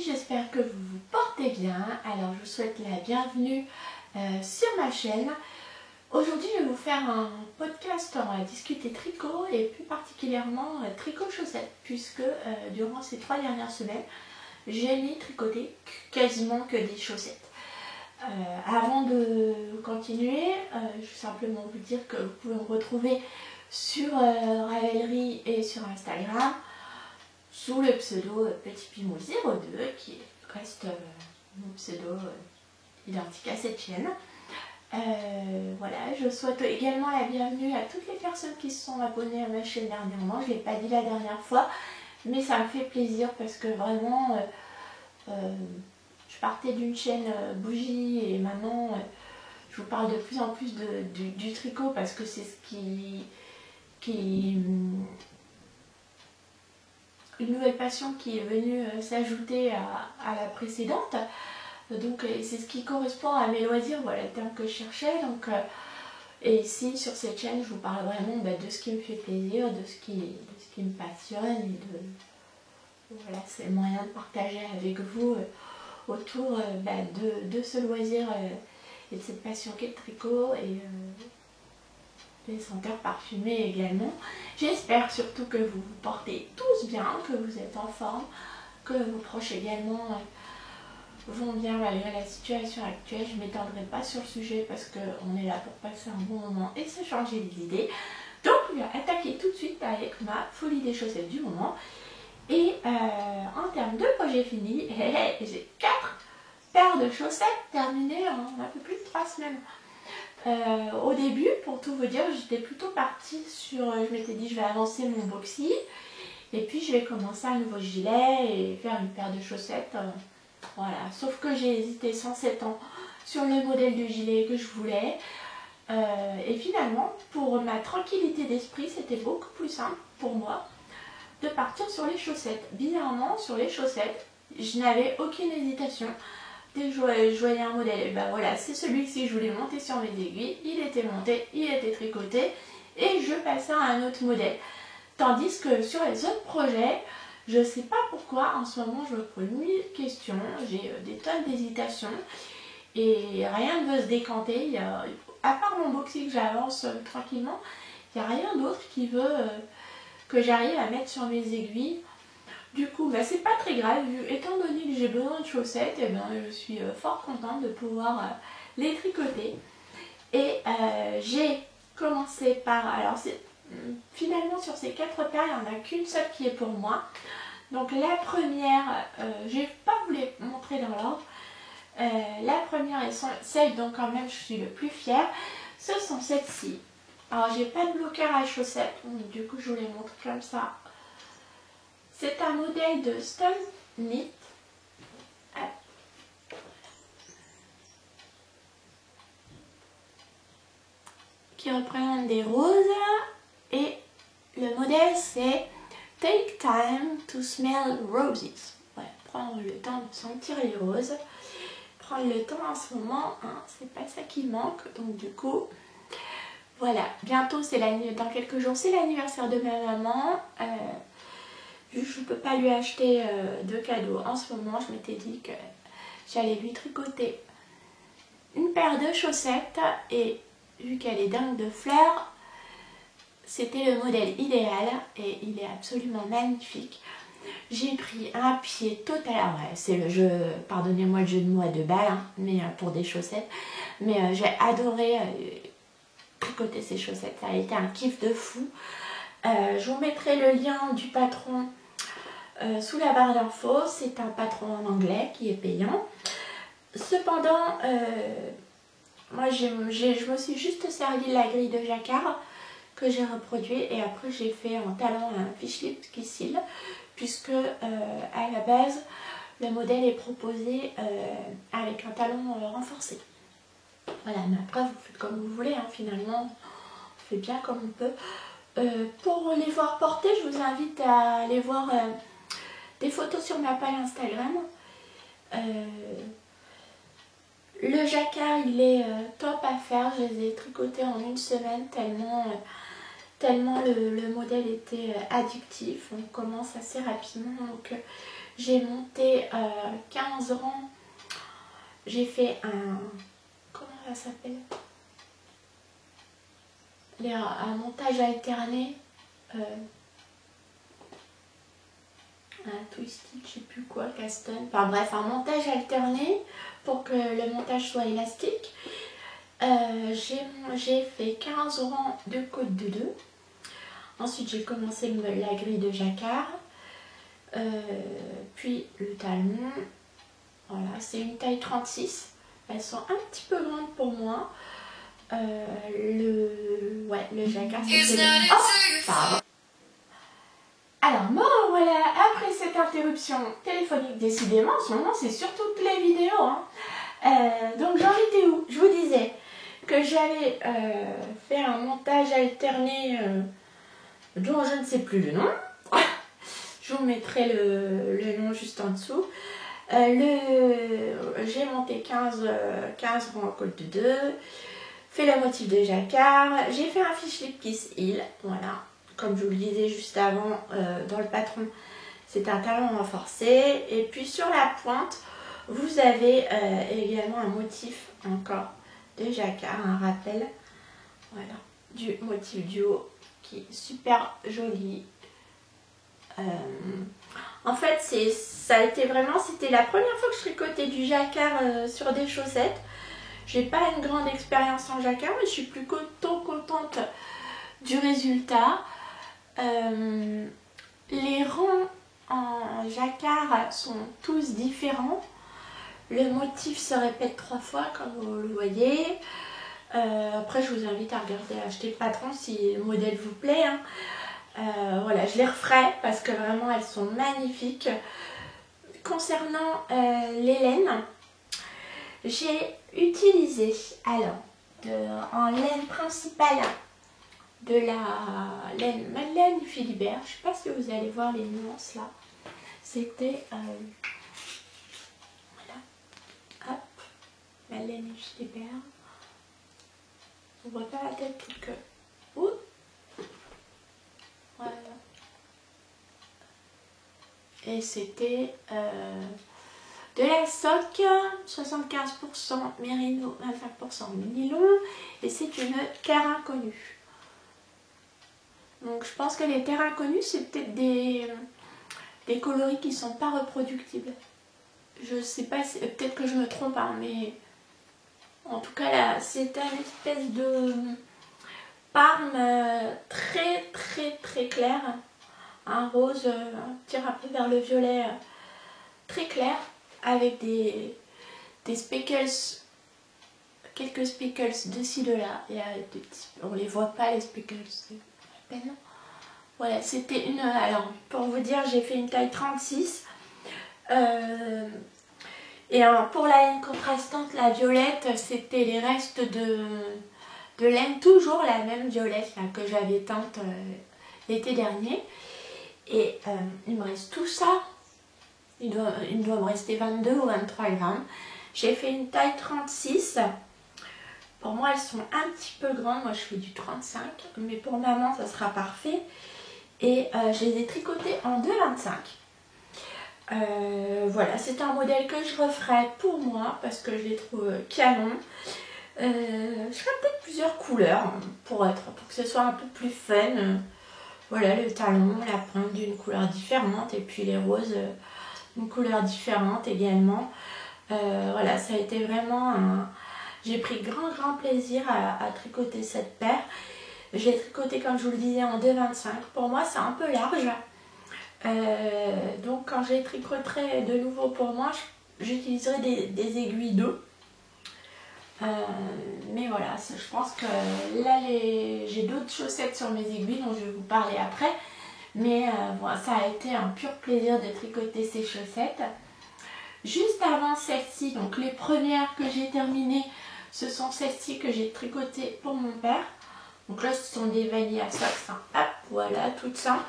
amis, j'espère que vous vous portez bien. Alors je vous souhaite la bienvenue sur ma chaîne. Aujourd'hui je vais vous faire un podcast, on va discuter tricot et plus particulièrement tricot chaussettes, puisque durant ces 3 dernières semaines j'ai mis tricoté quasiment que des chaussettes. Avant de continuer, je vais simplement vous dire que vous pouvez me retrouver sur Ravelry et sur Instagram sous le pseudo Petit Pimou 02 qui reste mon pseudo identique à cette chaîne. Voilà, je souhaite également la bienvenue à toutes les personnes qui se sont abonnées à ma chaîne dernièrement. Je ne l'ai pas dit la dernière fois, mais ça me fait plaisir parce que vraiment je partais d'une chaîne bougie et maintenant je vous parle de plus en plus du tricot parce que c'est ce qui une nouvelle passion qui est venue s'ajouter à la précédente. Donc c'est ce qui correspond à mes loisirs, voilà le terme que je cherchais. Donc, et ici sur cette chaîne je vous parle vraiment de ce qui me fait plaisir, de ce qui me passionne. Et voilà, c'est le moyen de partager avec vous autour de ce loisir et de cette passion qu'est le tricot et les senteurs parfumées également. J'espère surtout que vous vous portez tous bien, que vous êtes en forme, que vos proches également vont bien malgré la situation actuelle. Je ne m'étendrai pas sur le sujet parce qu'on est là pour passer un bon moment et se changer les idées. Donc on va attaquer tout de suite avec ma folie des chaussettes du moment. Et en termes de projet fini, j'ai 4 paires de chaussettes terminées en un peu plus de 3 semaines. Au début, pour tout vous dire, j'étais plutôt partie sur, je m'étais dit je vais avancer mon boxy et puis je vais commencer un nouveau gilet et faire une paire de chaussettes. Voilà, sauf que j'ai hésité 107 ans sur le modèle de gilet que je voulais. Et finalement, pour ma tranquillité d'esprit, c'était beaucoup plus simple pour moi de partir sur les chaussettes. Bizarrement, sur les chaussettes, je n'avais aucune hésitation. Dès que je voyais un modèle, et ben voilà, c'est celui-ci que je voulais monter sur mes aiguilles, il était monté, il était tricoté, et je passais à un autre modèle. Tandis que sur les autres projets, je ne sais pas pourquoi, en ce moment, je me pose 1000 questions, j'ai des tonnes d'hésitations, et rien ne veut se décanter. À part mon boxy que j'avance tranquillement, il n'y a rien d'autre qui veut que j'arrive à mettre sur mes aiguilles. Du coup, c'est pas très grave, étant donné que j'ai besoin de chaussettes, et je suis fort contente de pouvoir les tricoter. Et j'ai commencé par, alors finalement sur ces 4 paires, il n'y en a qu'une seule qui est pour moi. Donc la première, je vais pas vous les montrer dans l'ordre. La première est celle dont quand même je suis le plus fière, ce sont celles-ci. Alors j'ai pas de bloqueur à chaussettes, donc du coup je vous les montre comme ça. C'est un modèle de Stone Knit. Qui représente des roses. Et le modèle c'est Take Time to Smell Roses. Ouais, prendre le temps de sentir les roses. Prendre le temps en ce moment, hein, c'est pas ça qui manque. Donc du coup, voilà. Bientôt, dans quelques jours, c'est l'anniversaire de ma maman. Vu que je ne peux pas lui acheter de cadeaux en ce moment, je m'étais dit que j'allais lui tricoter une paire de chaussettes et vu qu'elle est dingue de fleurs, c'était le modèle idéal et il est absolument magnifique. J'ai pris un pied total, ouais, c'est le jeu, pardonnez-moi le jeu de mots à 2 balles, hein, mais pour des chaussettes, mais j'ai adoré tricoter ces chaussettes, ça a été un kiff de fou. Je vous mettrai le lien du patron sous la barre d'infos. C'est un patron en anglais qui est payant. Cependant, moi je me suis juste servi de la grille de jacquard que j'ai reproduit et après j'ai fait en talon un fiche qui cille puisque à la base le modèle est proposé avec un talon renforcé. Voilà, mais après vous faites comme vous voulez, hein, finalement on fait bien comme on peut. Pour les voir porter, je vous invite à aller voir des photos sur ma page Instagram. Le jacquard il est top à faire, je les ai tricotés en 1 semaine tellement tellement le modèle était addictif. On commence assez rapidement. Donc j'ai monté 15 rangs. J'ai fait un... Comment ça s'appelle? Un montage alterné. Un twisted, je sais plus quoi, Caston. Enfin bref, un montage alterné pour que le montage soit élastique. J'ai fait 15 rangs de côte de 2. Ensuite j'ai commencé la grille de jacquard. Puis le talon. Voilà, c'est une taille 36. Elles sont un petit peu grandes pour moi. Le jacquard, c'est le... Oh, pardon. Alors bon, voilà, après cette interruption téléphonique, décidément, en ce moment, c'est sur toutes les vidéos. Hein. Donc j'en étais où? Je vous disais que j'allais faire un montage alterné dont je ne sais plus le nom. Je vous mettrai le nom juste en dessous. J'ai monté 15 rangs en côte de 2, fait le motif de jacquard, j'ai fait un fish lip kiss heel, voilà, comme je vous le disais juste avant dans le patron, c'est un talon renforcé, et puis sur la pointe, vous avez également un motif encore de jacquard, un rappel, voilà, du motif du haut qui est super joli. En fait, ça a été vraiment, c'était la première fois que je tricotais du jacquard sur des chaussettes. J'ai pas une grande expérience en jacquard, mais je suis plutôt contente du résultat. Les rangs en jacquard sont tous différents. Le motif se répète 3 fois, comme vous le voyez. Après, je vous invite à regarder, à acheter le patron si le modèle vous plaît. Hein. Voilà, je les referai parce que vraiment elles sont magnifiques. Concernant les laines, j'ai utilisé en laine principale de la laine Madeleine Philibert. Je ne sais pas si vous allez voir les nuances là. C'était voilà, hop, Madeleine Philibert. On voit pas la tête toute que. Ouh. Voilà. Et c'était de la soque, 75% mérino, 25% nylon, et c'est une terre inconnue. Donc je pense que les terres inconnues, c'est peut-être des coloris qui ne sont pas reproductibles. Je sais pas, peut-être que je me trompe, hein, mais en tout cas là, c'est une espèce de parme très très très clair. Un rose, tire un peu vers le violet très clair, avec des speckles, quelques speckles de ci de là. Il y a des petits, on les voit pas les speckles, c'est à peine. Voilà, c'était une. Alors pour vous dire, j'ai fait une taille 36. Et alors, pour la laine contrastante, la violette, c'était les restes de laine, toujours la même violette là, que j'avais teinte l'été dernier. Et il me reste tout ça. Il doit me rester 22 ou 23 grammes. J'ai fait une taille 36. Pour moi, elles sont un petit peu grandes. Moi, je fais du 35. Mais pour maman, ça sera parfait. Et je les ai tricotées en 2,25. Voilà, c'est un modèle que je referai pour moi parce que je les trouve canon. Je ferai peut-être plusieurs couleurs pour que ce soit un peu plus fun. Voilà, le talon, la pointe d'une couleur différente et puis les roses, une couleur différente également. Voilà, ça a été vraiment un... J'ai pris grand plaisir à tricoter cette paire. Je l'ai tricotée, comme je vous le disais, en 2,25. Pour moi, c'est un peu large. Donc, quand je les tricoterai de nouveau pour moi, j'utiliserai des aiguilles 2. Mais voilà, je pense que là j'ai d'autres chaussettes sur mes aiguilles dont je vais vous parler après. Mais voilà, ça a été un pur plaisir de tricoter ces chaussettes. Juste avant celle-ci, donc les premières que j'ai terminées, ce sont celles-ci que j'ai tricotées pour mon père. Donc là, ce sont des vanilles à socks, hein. Hop, voilà, toutes simples,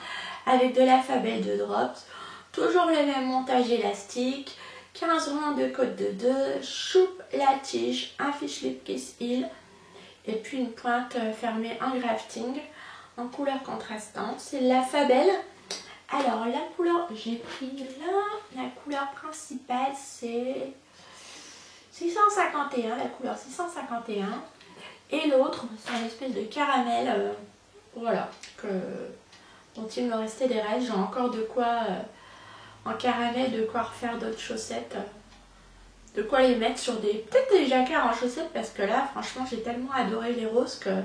avec de l'alphabet de drops. Toujours le même montage élastique. 15 rangs de côte de 2, choupe la tige, un fish lip kiss heel et puis une pointe fermée en grafting en couleur contrastante. C'est la Fabel. Alors la couleur, j'ai pris là, la couleur principale c'est 651, la couleur 651. Et l'autre, c'est une espèce de caramel, voilà, dont il me restait des restes. J'ai encore de quoi, en caramel, de quoi refaire d'autres chaussettes. De quoi les mettre sur peut-être des jacquards en chaussettes, parce que là, franchement, j'ai tellement adoré les roses que,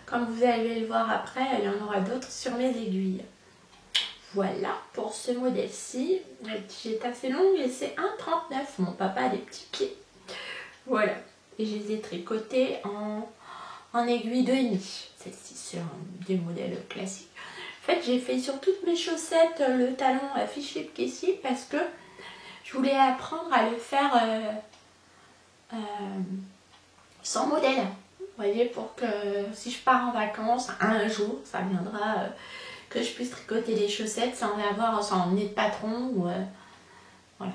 comme vous allez le voir après, il y en aura d'autres sur mes aiguilles. Voilà, pour ce modèle-ci, la tige est assez longue et c'est 1,39. Mon papa a des petits pieds. Voilà, et je les ai tricotés en aiguille 2,5. Celle-ci sur des modèles classiques. En fait, j'ai fait sur toutes mes chaussettes le talon affiché ici parce que je voulais apprendre à le faire sans modèle. Vous voyez, pour que si je pars en vacances, un jour, ça viendra que je puisse tricoter des chaussettes sans emmener de patron. Ou, voilà.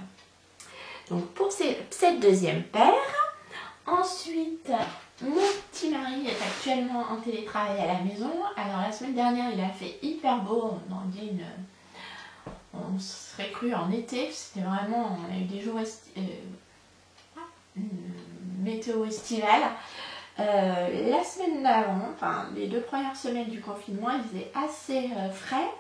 Donc pour cette deuxième paire. Ensuite, mon petit mari est actuellement en télétravail à la maison. Alors la semaine dernière, il a fait hyper beau. On serait cru en été. C'était vraiment, on a eu des jours météo estivale. La semaine d'avant, enfin les 2 premières semaines du confinement, il faisait assez frais.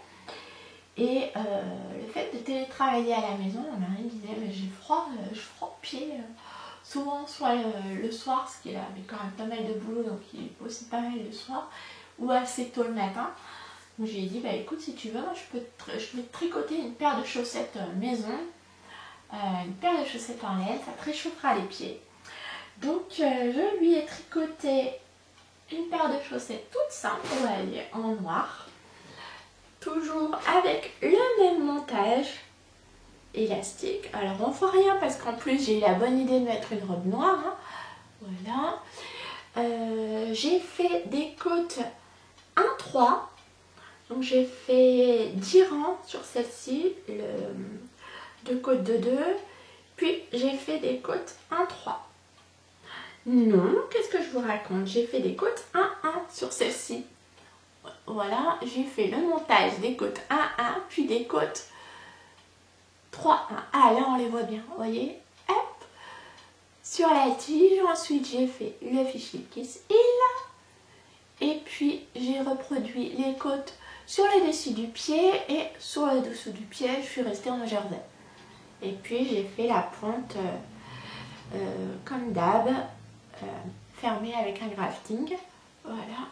Et le fait de télétravailler à la maison, mon mari me disait mais j'ai froid, je froid aux pieds. Souvent, soit le soir, parce qu'il avait quand même pas mal de boulot, donc il est aussi pas mal le soir, ou assez tôt le matin. Donc j'ai dit, bah écoute, si tu veux, je vais te tricoter une paire de chaussettes maison, une paire de chaussettes en laine, ça te réchauffera les pieds. Donc je lui ai tricoté une paire de chaussettes toute simple, en noir, toujours avec le même montage élastique. Alors on voit rien parce qu'en plus j'ai eu la bonne idée de mettre une robe noire, hein. Voilà. J'ai fait des côtes 1-3, donc j'ai fait 10 rangs sur celle-ci, 2 côtes de 2, puis j'ai fait des côtes 1-3. Non, qu'est-ce que je vous raconte, j'ai fait des côtes 1-1 sur celle-ci. Voilà, j'ai fait le montage des côtes 1-1 puis des côtes 3-1. Ah là on les voit bien, vous voyez. Hop, sur la tige. Ensuite j'ai fait le fichier Kiss Hill. Et puis j'ai reproduit les côtes sur le dessus du pied et sur le dessous du pied. Je suis restée en jersey. Et puis j'ai fait la pointe comme d'hab, fermée avec un grafting. Voilà.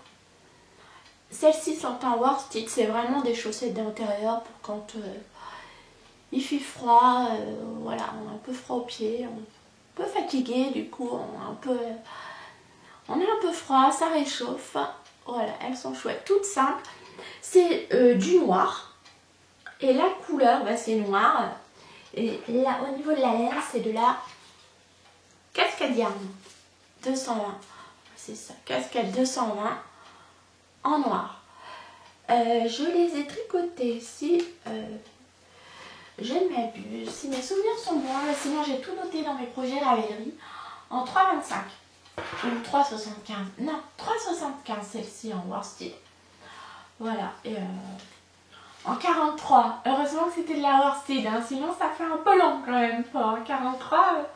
Celles-ci sont en worsted. C'est vraiment des chaussettes d'intérieur pour quand il fait froid, voilà, on a un peu froid aux pieds, on est un peu fatigué, du coup on est un peu froid, ça réchauffe. Voilà, elles sont chouettes, toutes simples. C'est du noir et la couleur, bah, c'est noir. Et là, au niveau de la laine, c'est de la Cascade Yarn 220. C'est ça, Cascade 220 en noir. Je les ai tricotés ici. Je ne m'abuse, si mes souvenirs sont bons, sinon j'ai tout noté dans mes projets Ravelry en 3,25 ou 3,75. Non, 3,75 celle-ci en worsted. Voilà, et en 43. Heureusement que c'était de la worsted, hein, sinon ça fait un peu long quand même. En 43,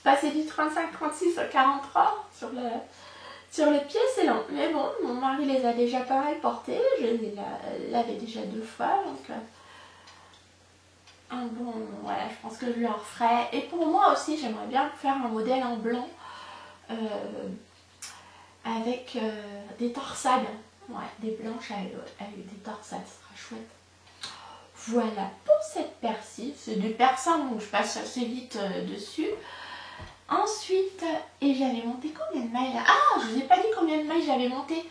passer du 35-36 au 43 sur le pied, c'est long. Mais bon, mon mari les a déjà pas mal portés, je les lavais déjà 2 fois, donc... bon, voilà, je pense que je leur ferai. Et pour moi aussi, j'aimerais bien faire un modèle en blanc avec des torsades. Ouais, des blanches avec des torsades, ce sera chouette. Voilà pour cette paire-ci. C'est des persins, donc je passe assez vite dessus. Ensuite, et j'avais monté combien de mailles là? Ah, je vous ai pas dit combien de mailles j'avais monté.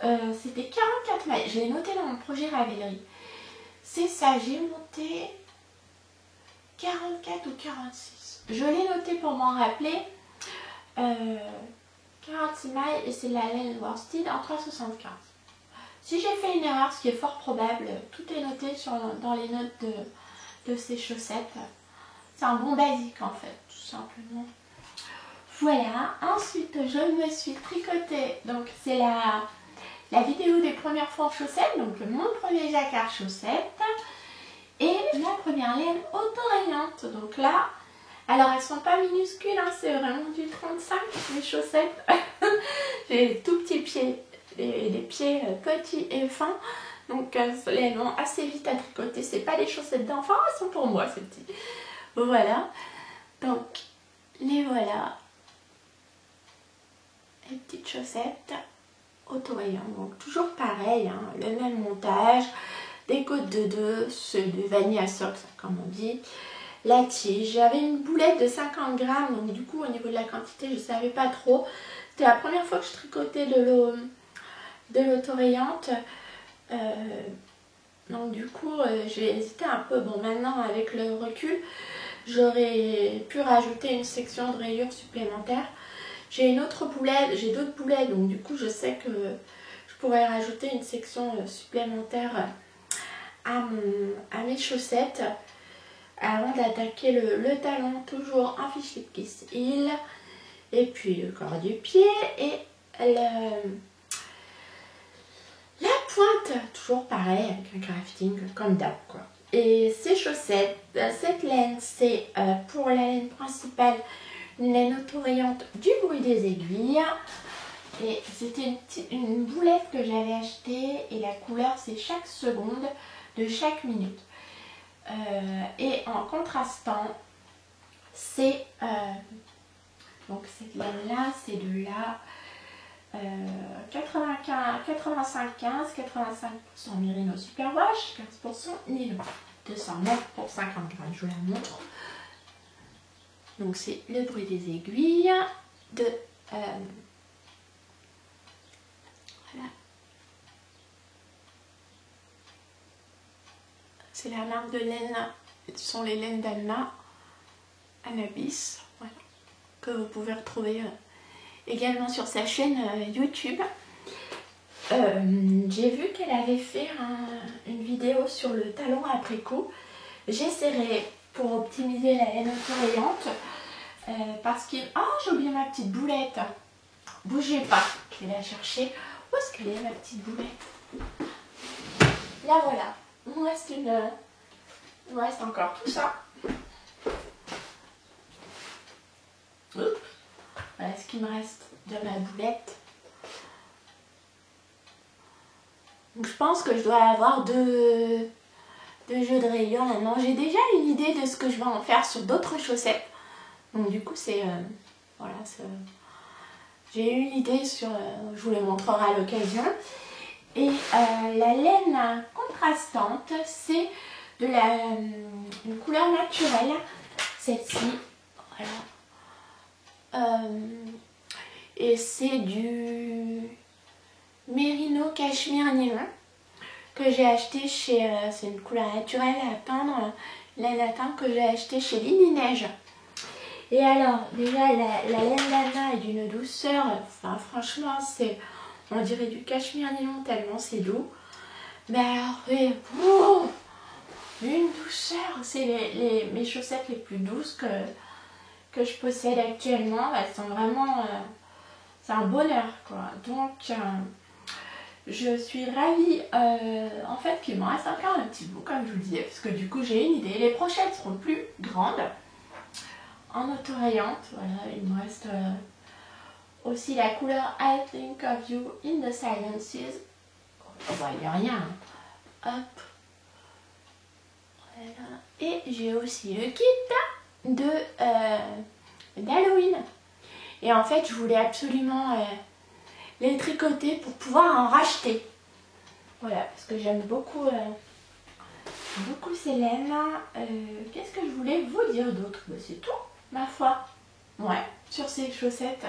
C'était 44 mailles. Je l'ai noté dans mon projet Ravelry. C'est ça, j'ai monté 44 ou 46. Je l'ai noté pour m'en rappeler. 46 mailles et c'est la laine worsted en 3,75. Si j'ai fait une erreur, ce qui est fort probable, tout est noté dans les notes de ces chaussettes. C'est un bon basique en fait, tout simplement. Voilà, ensuite je me suis tricoté, donc c'est la vidéo des premières fois en chaussettes, donc mon premier jacquard chaussettes et ma première laine autorayante. Donc là, alors elles sont pas minuscules, hein, c'est vraiment du 35 les chaussettes. J'ai les tout petits pieds, les pieds petits et fins, donc elles vont assez vite à tricoter. C'est pas des chaussettes d'enfant, elles sont pour moi ces petits. Voilà, donc les voilà, les petites chaussettes autorayantes. Donc toujours pareil, hein, le même montage, des côtes de 2, ceux de vanilla socks comme on dit. La tige, j'avais une boulette de 50 grammes, donc du coup au niveau de la quantité je ne savais pas trop. C'était la première fois que je tricotais de l'autorayante. Donc du coup j'ai hésité un peu. Bon, maintenant avec le recul, j'aurais pu rajouter une section de rayures supplémentaire. J'ai une autre boulette, j'ai d'autres boulettes, donc du coup je sais que je pourrais rajouter une section supplémentaire à mes chaussettes. Avant d'attaquer le talon, toujours un fichier de Kiss Heel, et puis le corps du pied et la pointe, toujours pareil avec un crafting comme d'hab quoi. Et ces chaussettes, cette laine, c'est pour la laine principale une laine autorayante du bruit des aiguilles. Et c'était une boulette que j'avais achetée et la couleur c'est chaque seconde de chaque minute. Et en contrastant, c'est donc cette laine là, c'est de la 85-15, 85% Merino Superwash, 15% nylon, 209 pour 50 grammes, je vous la montre. Donc c'est le bruit des aiguilles de voilà. C'est la marque de laine, ce sont les laines d'Anna, Annabis, voilà, que vous pouvez retrouver également sur sa chaîne YouTube. J'ai vu qu'elle avait fait une vidéo sur le talon après coup. J'essaierai pour optimiser la laine autorayante parce que... Oh, j'ai oublié ma petite boulette. Bougez pas, je vais la chercher. Où est-ce qu'elle est ma petite boulette? Là voilà. Il me reste encore tout ça. Oups. Voilà ce qu'il me reste de ma boulette. Donc je pense que je dois avoir deux jeux de rayures maintenant. J'ai déjà une idée de ce que je vais en faire sur d'autres chaussettes. Donc du coup c'est... voilà, j'ai une idée sur... je vous les montrerai à l'occasion. Et la laine contrastante, c'est de une couleur naturelle, celle-ci, voilà. Et c'est du Merino Cachemire Nylon que j'ai acheté chez... c'est une couleur naturelle à teindre, laine à teindre que j'ai acheté chez Lily Neige. Et alors, déjà, la laine d'Anna est d'une douceur, enfin franchement, c'est... On dirait du cachemire nylon tellement c'est doux. Mais alors, une douceur. C'est mes chaussettes les plus douces que je possède actuellement. Elles sont vraiment... c'est un bonheur quoi. Donc, je suis ravie. En fait, qu'il me reste encore un petit bout comme je vous le disais. Parce que du coup, j'ai une idée. Les prochaines seront plus grandes. En autorayante. Voilà, il me reste... aussi la couleur I Think of You in the Silences. Oh, bah, il n'y a rien. Hop. Voilà. Et j'ai aussi le kit d'Halloween. Et en fait, je voulais absolument les tricoter pour pouvoir en racheter. Voilà, parce que j'aime beaucoup, beaucoup ces laines. Qu'est-ce que je voulais vous dire d'autre? C'est tout, ma foi. Ouais, sur ces chaussettes.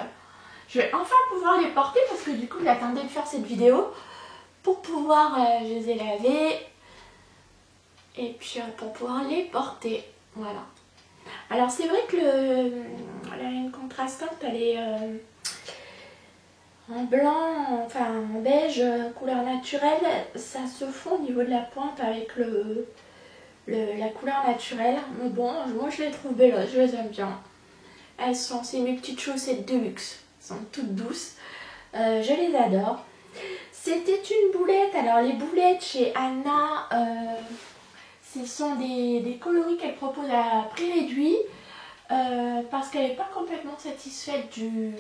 Je vais enfin pouvoir les porter parce que du coup j'attendais de faire cette vidéo pour pouvoir, je les ai lavées et puis pour pouvoir les porter, voilà. Alors c'est vrai que la laine contrastante elle est en blanc, enfin en beige, couleur naturelle, ça se fond au niveau de la pointe avec la couleur naturelle. Mais bon, moi je les trouve belles, je les aime bien. Elles sont, c'est mes petites chaussettes de luxe. Sont toutes douces, je les adore. C'était une boulette. Alors les boulettes chez Anna, ce sont des coloris qu'elle propose à prix réduit parce qu'elle n'est pas complètement satisfaite du...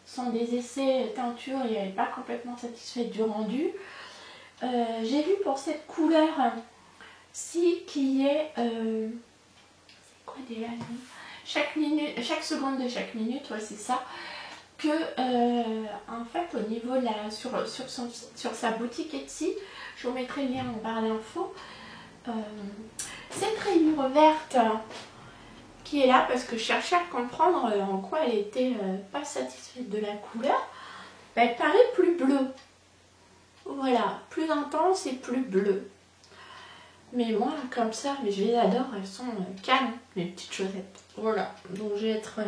Ce sont des essais teinture et elle n'est pas complètement satisfaite du rendu. J'ai vu pour cette couleur-ci qui est... c'est quoi déjà chaque seconde de chaque minute, ouais, c'est ça. Que en fait au niveau de la sur sa boutique Etsy, je vous mettrai le lien en barre d'infos, cette rayure verte qui est là parce que je cherchais à comprendre en quoi elle était pas satisfaite de la couleur, elle paraît plus bleue, voilà, plus intense et plus bleue. Mais moi comme ça, mais je les adore, elles sont calmes mes petites chaussettes, voilà, donc je vais être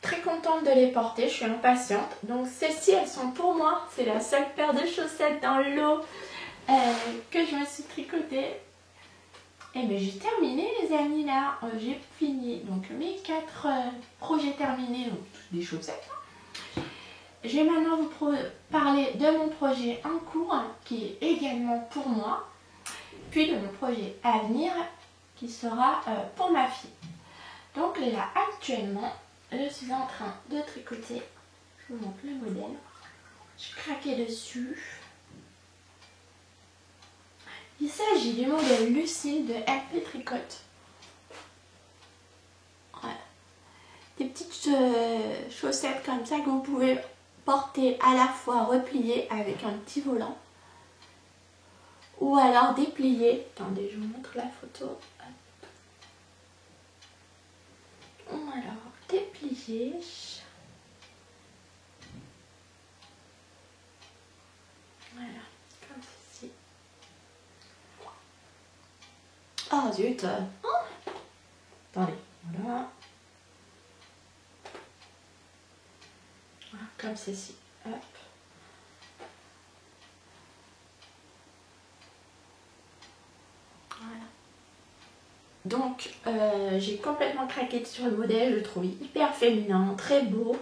très contente de les porter, je suis impatiente. Donc celles-ci, elles sont pour moi. C'est la seule paire de chaussettes dans le lot que je me suis tricotée. Et bien j'ai terminé les amis là. J'ai fini donc mes 4 projets terminés, donc des chaussettes. Je vais maintenant vous parler de mon projet en cours qui est également pour moi. Puis de mon projet à venir qui sera pour ma fille. Donc là actuellement, je suis en train de tricoter. Je vous montre le modèle. J'ai craqué dessus. Il s'agit du modèle Lucille de MP Tricote. Voilà. Des petites chaussettes comme ça que vous pouvez porter à la fois repliées avec un petit volant. Ou alors dépliées. Attendez, je vous montre la photo. Ou alors dépliées. Voilà, comme ceci. Oh zut! Oh. Attendez, voilà. Voilà, comme ceci. Hop. Voilà. Donc, j'ai complètement craqué sur le modèle. Je le trouve hyper féminin, très beau.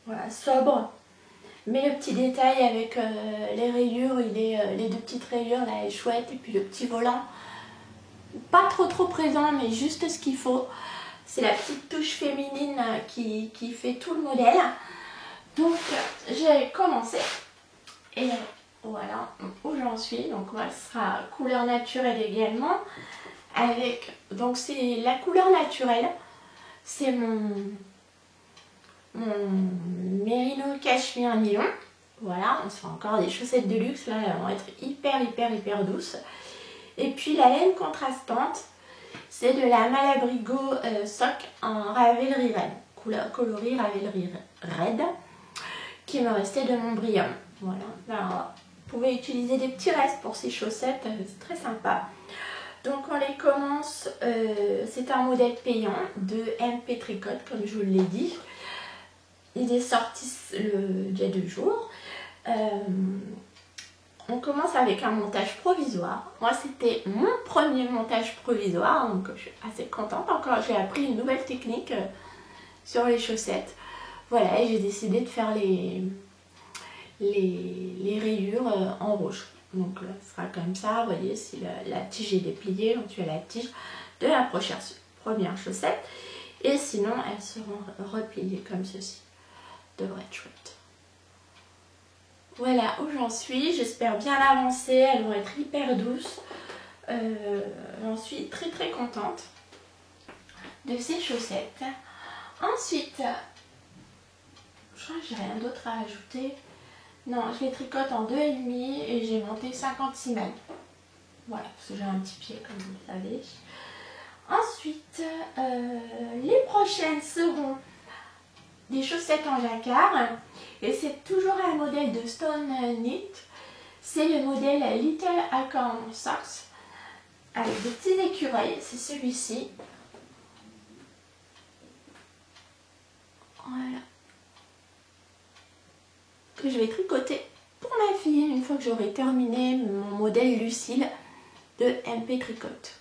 Voilà, sobre. Mais le petit détail avec les rayures, les deux petites rayures là est chouette. Et puis le petit volant, pas trop présent, mais juste ce qu'il faut. C'est la petite touche féminine qui fait tout le modèle. Donc j'ai commencé. Et voilà où j'en suis. Donc moi ce sera couleur naturelle également. Avec, donc c'est la couleur naturelle. C'est mon Merino Cashmere Nylon. Voilà, on se fait encore des chaussettes de luxe, là elles vont être hyper douces. Et puis la laine contrastante, c'est de la Malabrigo Sock en Ravelry Red, couleur coloris Ravelry Red, qui me restait de mon Brium. Voilà, alors, vous pouvez utiliser des petits restes pour ces chaussettes, c'est très sympa. Donc on les commence, c'est un modèle payant de MP Tricote, comme je vous l'ai dit. Il est sorti il y a 2 jours. On commence avec un montage provisoire. Moi c'était mon premier montage provisoire, donc je suis assez contente. Encore j'ai appris une nouvelle technique sur les chaussettes. Voilà, et j'ai décidé de faire les rayures en rouge. Donc là, ce sera comme ça, vous voyez, si la tige est dépliée, on tue la tige de la première chaussette. Et sinon, elles seront repliées comme ceci. Devrait être chouette. Voilà où j'en suis, j'espère bien l'avancer, elles vont être hyper douces. J'en suis très contente de ces chaussettes. Ensuite, je crois que j'ai rien d'autre à ajouter. Non, je les tricote en 2,5 et j'ai monté 56 mailles. Voilà, parce que j'ai un petit pied comme vous le savez. Ensuite, les prochaines seront des chaussettes en jacquard. Et c'est toujours un modèle de Stone Knit. C'est le modèle Little Acorn Socks avec des petits écureuils. C'est celui-ci. Voilà. Que je vais tricoter pour ma fille une fois que j'aurai terminé mon modèle Lucille de MP Tricote.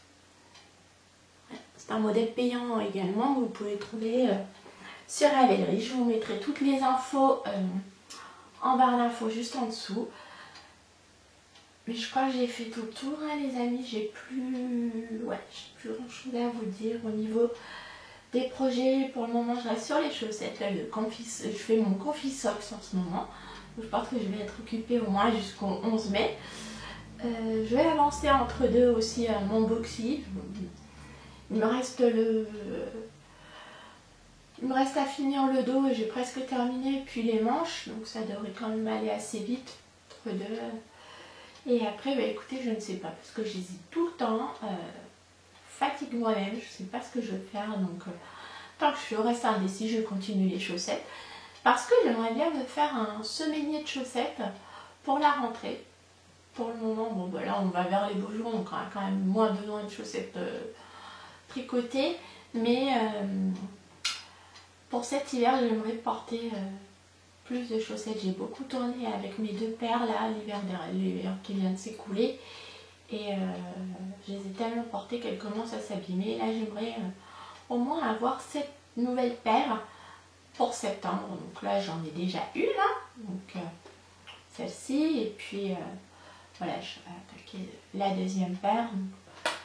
C'est un modèle payant également que vous pouvez trouver sur Ravelry. Je vous mettrai toutes les infos en barre d'infos juste en dessous. Mais je crois que j'ai fait tout le tour, hein, les amis. J'ai plus grand chose à vous dire au niveau des projets. Pour le moment, je reste sur les chaussettes. Là, je fais mon Confisox en ce moment. Donc, je pense que je vais être occupée au moins jusqu'au 11 mai. Je vais avancer entre deux aussi mon boxy. Il me reste à finir le dos et j'ai presque terminé. Puis les manches, donc ça devrait quand même aller assez vite entre deux. Et après, bah, écoutez, je ne sais pas, parce que j'hésite tout le temps, fatigue moi-même, je ne sais pas ce que je vais faire, donc tant que je reste indécis, je continue les chaussettes. Parce que j'aimerais bien me faire un semainier de chaussettes pour la rentrée. Pour le moment, bon bah là on va vers les beaux jours, donc on a quand même moins besoin de chaussettes tricotées. Mais pour cet hiver, j'aimerais porter plus de chaussettes. J'ai beaucoup tourné avec mes 2 paires là, l'hiver qui vient de s'écouler. Et je les ai tellement portées qu'elles commencent à s'abîmer. Là, j'aimerais au moins avoir cette nouvelle paire pour septembre. Donc là, j'en ai déjà une, hein. Donc celle-ci. Et puis voilà, je vais attaquer la deuxième paire.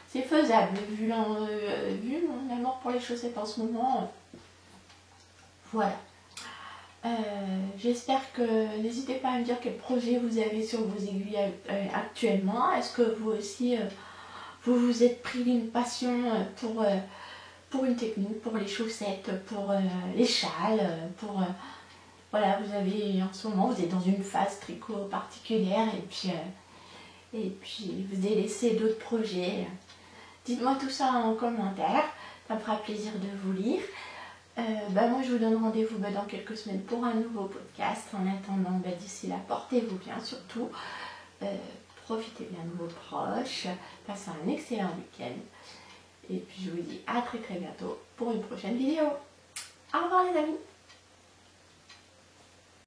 C'est faisable, vu mon amour pour les chaussettes en ce moment. Voilà. J'espère que... N'hésitez pas à me dire quel projet vous avez sur vos aiguilles actuellement. Est-ce que vous aussi, vous vous êtes pris d'une passion pour une technique, pour les chaussettes, pour les châles, voilà, vous avez en ce moment, vous êtes dans une phase tricot particulière et puis vous avez laissé d'autres projets. Dites-moi tout ça en commentaire, ça me fera plaisir de vous lire. Moi je vous donne rendez-vous dans quelques semaines pour un nouveau podcast. En attendant, d'ici là, portez-vous bien surtout. Profitez bien de vos proches. Passez un excellent week-end. Et puis je vous dis à très bientôt pour une prochaine vidéo. Au revoir les amis.